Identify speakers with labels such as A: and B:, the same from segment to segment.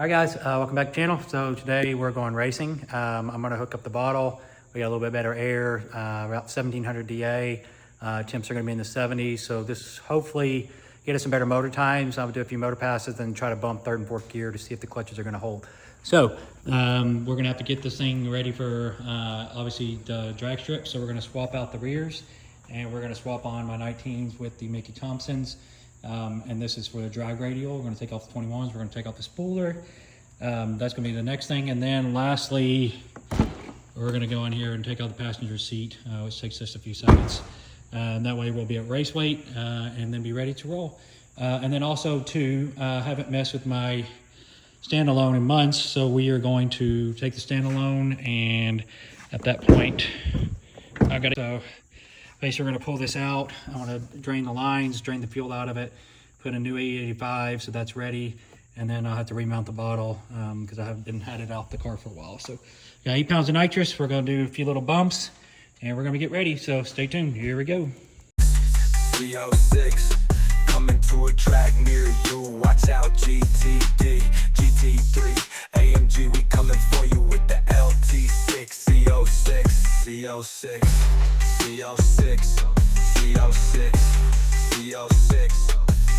A: All right, guys, welcome back to the channel. So today we're going racing. I'm going to hook up the bottle. We got a little bit better air, about 1700 DA. Temps are going to be in the 70s. So this hopefully get us some better motor times. I'm going to do a few motor passes and try to bump third and fourth gear to see if the clutches are going to hold. So we're going to have to get this thing ready for obviously the drag strip. So we're going to swap out the rears and we're going to swap on my 19s with the Mickey Thompsons. And this is for the drag radial. We're going to take off the 21s. We're going to take off the spooler. That's going to be the next thing. And then lastly, we're going to go in here and take out the passenger seat, which takes just a few seconds. And that way we'll be at race weight and then be ready to roll. And then also too, haven't messed with my standalone in months. So we are going to take the standalone, and at that point, I've got it. So basically, we're going to pull this out. I want to drain the lines, drain the fuel out of it, put a new 885, so that's ready. And then I'll have to remount the bottle because I haven't had it out the car for a while. So got 8 pounds of nitrous. We're going to do a few little bumps and we're going to get ready. So stay tuned. Here we go.
B: Z06 coming to a track near you. Watch out, GTD, GT3, AMG. We coming for you with the LT6, Z06, Z06. Z06, Z06, Z06,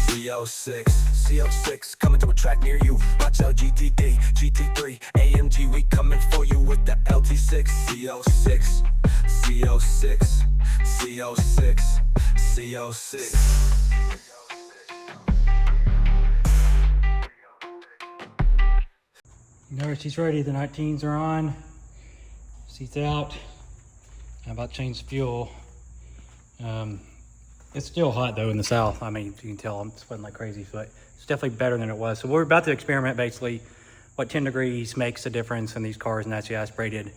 B: Z06, Z06, coming to a track near you. Watch out, GTD, GT3, AMG, we coming for you with the LT6, Z06, Z06, Z06, Z06.
A: All right, she's ready. The 19s are on. Seats out. I'm about to change the fuel. It's still hot though in the south. I mean, you can tell I'm sweating like crazy, but it's definitely better than it was. So we're about to experiment basically what 10 degrees makes a difference in these cars naturally aspirated.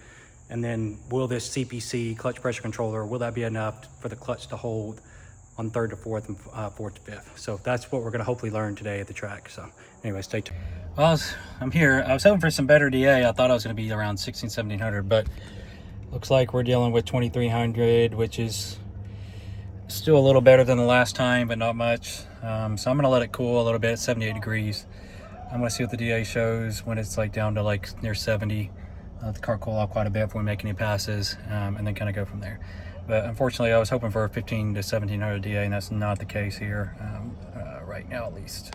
A: And then will this CPC, clutch pressure controller, will that be enough for the clutch to hold on third to fourth and fourth to fifth? So that's what we're gonna hopefully learn today at the track. So anyway, stay tuned. Well, I'm here. I was hoping for some better DA. I thought I was gonna be around 1700, but looks like we're dealing with 2300, which is still a little better than the last time, but not much. So I'm gonna let it cool a little bit, 78 degrees. I'm gonna see what the DA shows when it's like down to like near 70. Let the car cool off quite a bit before we make any passes, and then kind of go from there. But unfortunately, I was hoping for a 15 to 1700 DA, and that's not the case here, right now at least.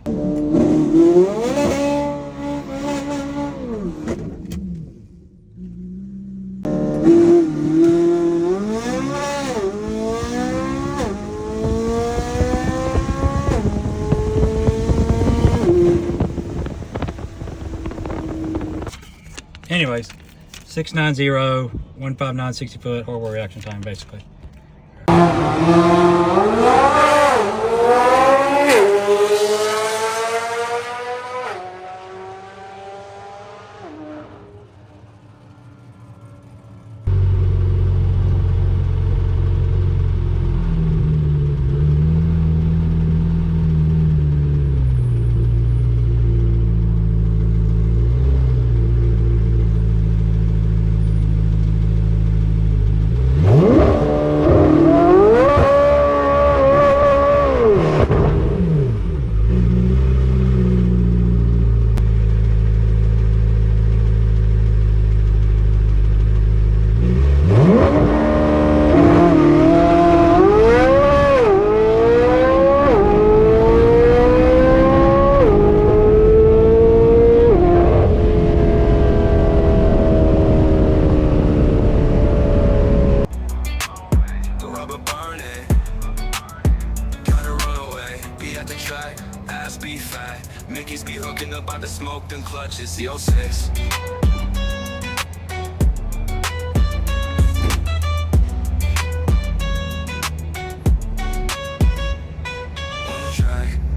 A: Anyways, 690, 159, 60 foot, horrible reaction time basically.
B: Mickey's be hooking up by the smoke, then clutches, Z06.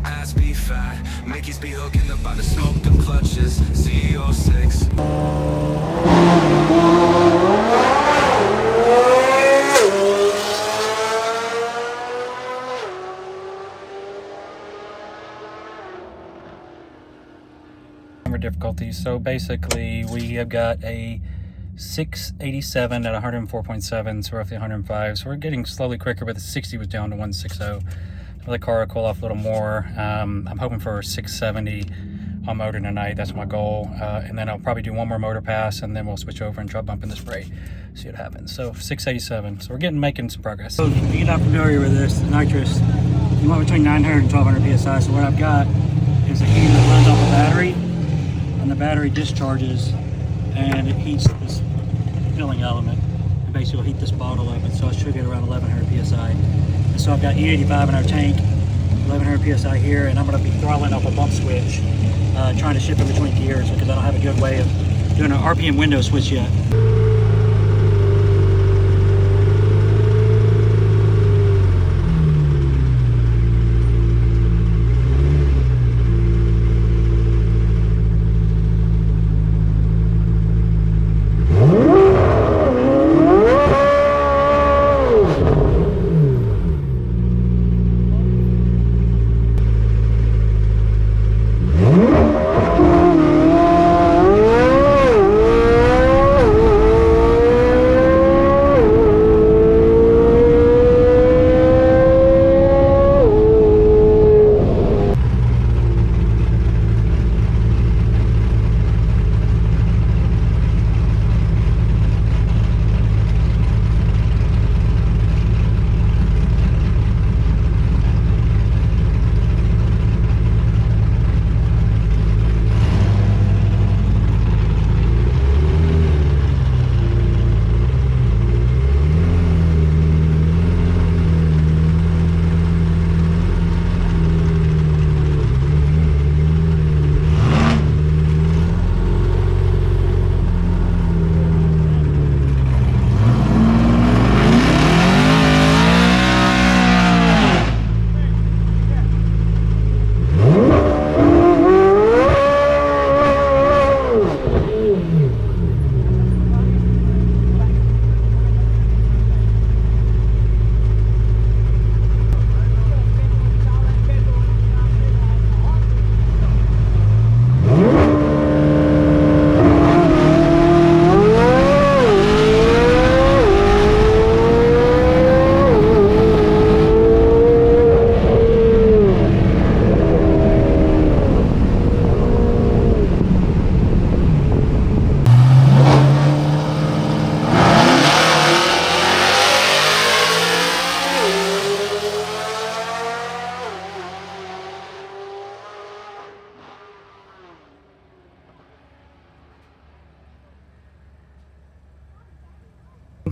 B: Ass be fat, Mickey's be hooking up by the smoke, them clutches, Z06.
A: Difficulties. So basically we have got a 687 at 104.7, so roughly 105. So we're getting slowly quicker, but the 60 was down to 160. So the car will cool off a little more. I'm hoping for 670 on motor tonight. That's my goal. And then I'll probably do one more motor pass, and then we'll switch over and try bumping the spray. See what happens. So 687. So we're making some progress. So if you're not familiar with this, the nitrous, you want between 900 and 1200 psi. So what I've got is a heater that runs off a battery, and the battery discharges, and it heats this filling element. And basically, will heat this bottle up, and so I should get around 1100 psi. And so I've got E85 in our tank, 1100 psi here, and I'm going to be throttling off a bump switch, trying to shift in between gears because I don't have a good way of doing an RPM window switch yet.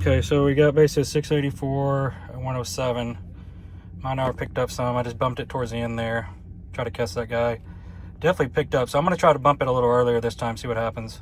A: Okay, so we got basically 684 and 107. Mine hour picked up some. I just bumped it towards the end there. Try to catch that guy. Definitely picked up. So I'm going to try to bump it a little earlier this time, see what happens.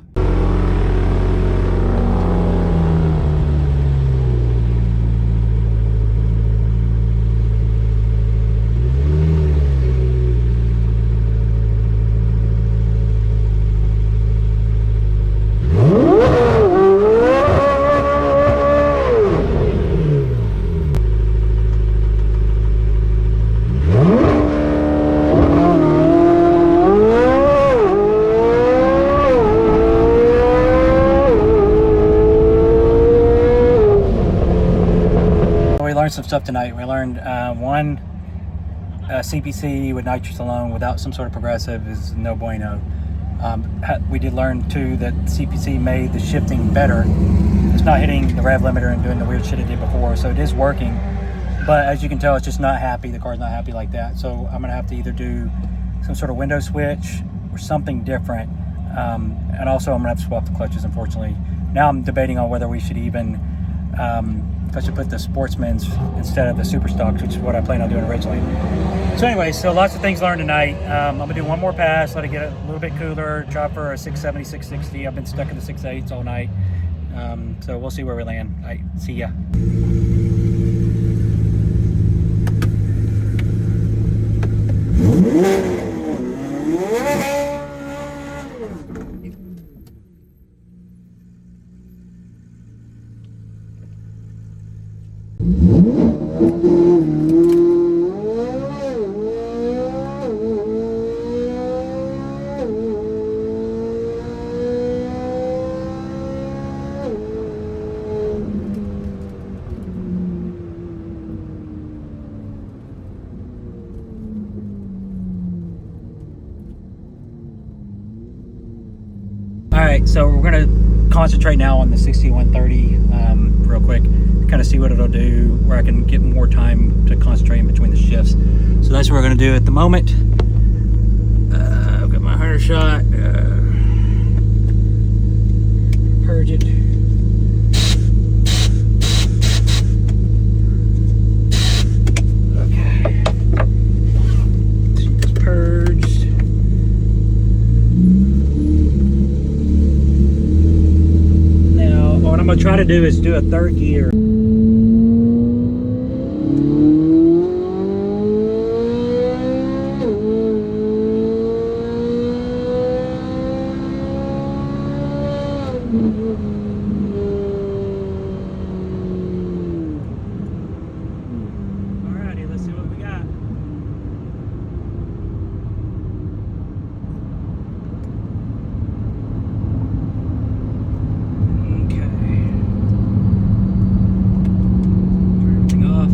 A: Learned some stuff tonight. We learned one, CPC with nitrous alone without some sort of progressive is no bueno. We did learn too that CPC made the shifting better. It's not hitting the rev limiter and doing the weird shit it did before, so it is working. But as you can tell, it's just not happy. The car's not happy like that. So I'm gonna have to either do some sort of window switch or something different. And also I'm gonna have to swap the clutches, unfortunately. Now I'm debating on whether we should even if I should put the Sportsman's instead of the Super Stocks, which is what I planned on doing originally. So anyway, so lots of things learned tonight. I'm gonna do one more pass, let it get a little bit cooler, try for a 670, 660. I've been stuck in the 6.8s all night. So we'll see where we land. All right, see ya. right, so we're gonna concentrate now on the 6130 real quick, kind of see what it'll do, where I can get more time to concentrate in between the shifts. So that's what we're gonna do at the moment. I've got my 100 shot, purge it. Okay, see, it's purged. Now, what I'm gonna try to do is do a third gear. Alrighty, let's see what we got. Okay. Turn everything off.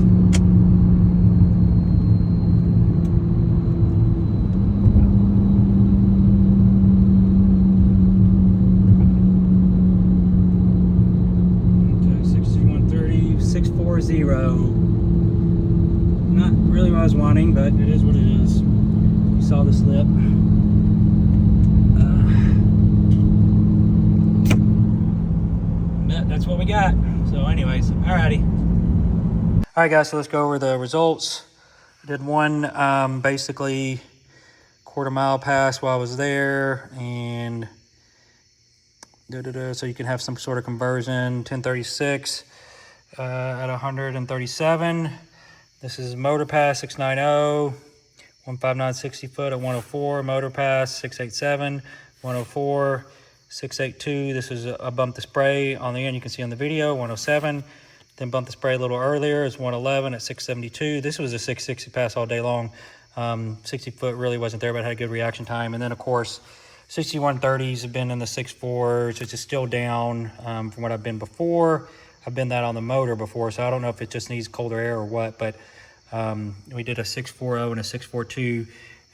A: Okay, 6130, 640. Not really what I was wanting, but it is what it is. You saw the slip. That's what we got. So anyways, alrighty. Alright guys, so let's go over the results. I did one basically quarter-mile pass while I was there, and so you can have some sort of conversion. 1036 at 137. This is motor pass 690, 159 60 foot at 104. Motor pass 687, 104, 682. This is a bump the spray on the end. You can see on the video 107. Then bump the spray a little earlier is 111 at 672. This was a 660 pass all day long. 60 foot really wasn't there, but had a good reaction time. And then of course 6130s have been in the 6.4s, which is still down from what I've been before. I've been that on the motor before, so I don't know if it just needs colder air or what, but we did a 6.40 and a 6.42,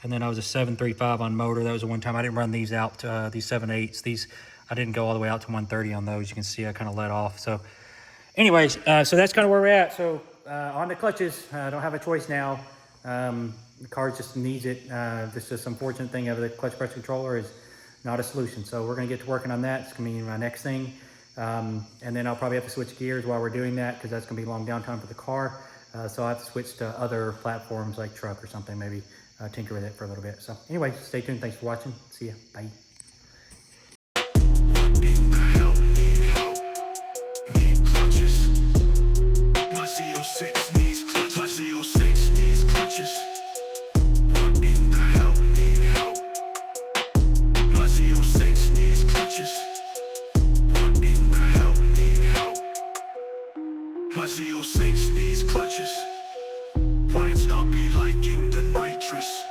A: and then I was a 7.35 on motor. That was the one time I didn't run these out, these 7.8s. These, I didn't go all the way out to 130 on those. You can see I kind of let off. So anyways, so that's kind of where we're at. So on the clutches, I don't have a choice now. The car just needs it. This is unfortunate thing of the clutch pressure controller is not a solution. So we're gonna get to working on that. It's gonna be my next thing. And then I'll probably have to switch gears while we're doing that, because that's gonna be long downtime for the car. So I'll have to switch to other platforms like truck or something, maybe tinker with it for a little bit. So anyway, stay tuned. Thanks for watching. See ya. Bye.
B: My Z06 needs clutches. My Z06 needs clutches. What in the hell need help? My Z06 needs clutches. What in the hell need help? My Z06 needs clutches. Why it's not be like in the Nitrous?